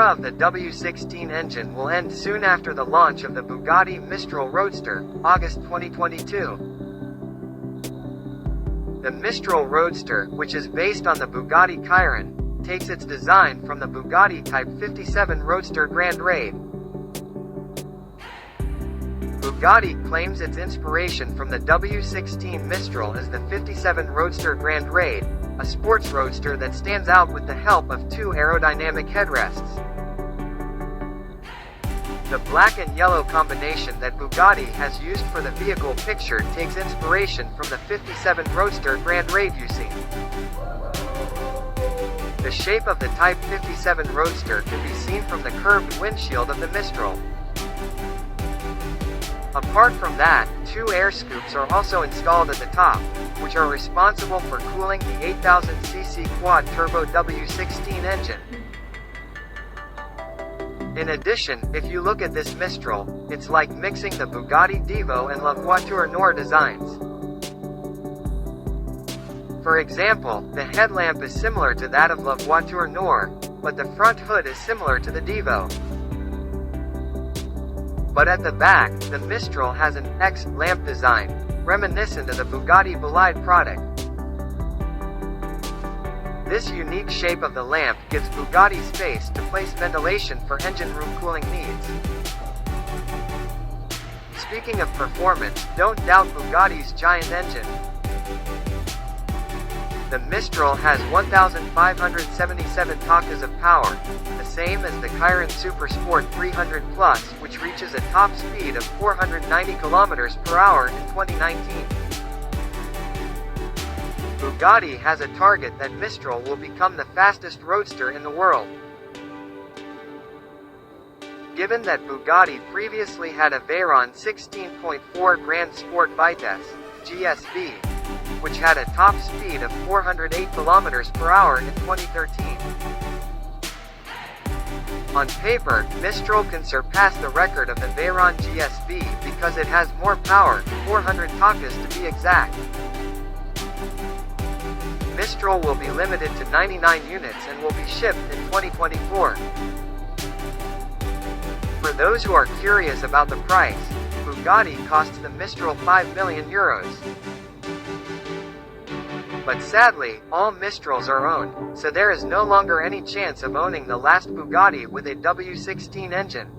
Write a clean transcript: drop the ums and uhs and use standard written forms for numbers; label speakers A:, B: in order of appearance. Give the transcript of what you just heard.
A: era of the W16 engine will end soon after the launch of the Bugatti Mistral Roadster, August 2022. The Mistral Roadster, which is based on the Bugatti Chiron, takes its design from the Bugatti Type 57 Roadster Grand Raid. Bugatti claims its inspiration from the W16 Mistral as the 57 Roadster Grand Raid, a sports roadster that stands out with the help of two aerodynamic headrests. The black and yellow combination that Bugatti has used for the vehicle pictured takes inspiration from the 57 Roadster Grand Raid you see. The shape of the Type 57 Roadster can be seen from the curved windshield of the Mistral. Apart from that, two air scoops are also installed at the top, which are responsible for cooling the 8000cc quad-turbo W16 engine. In addition, if you look at this Mistral, it's like mixing the Bugatti Divo and Voiture Noire designs. For example, the headlamp is similar to that of Voiture Noire, but the front hood is similar to the Divo. But at the back, the Mistral has an X-lamp design, reminiscent of the Bugatti Bolide product. This unique shape of the lamp gives Bugatti space to place ventilation for engine room cooling needs. Speaking of performance, don't doubt Bugatti's giant engine. The Mistral has 1,577 toccas of power, the same as the Chiron Super Sport 300 Plus, which reaches a top speed of 490 km/h in 2019. Bugatti has a target that Mistral will become the fastest roadster in the world. Given that Bugatti previously had a Veyron 16.4 Grand Sport Vitesse, GSV, which had a top speed of 408 km/h in 2013. On paper, Mistral can surpass the record of the Veyron GSV because it has more power, 400 toccas to be exact. Mistral will be limited to 99 units and will be shipped in 2024. For those who are curious about the price, Bugatti costs the Mistral €5 million. But sadly, all Mistrals are owned, so there is no longer any chance of owning the last Bugatti with a W16 engine.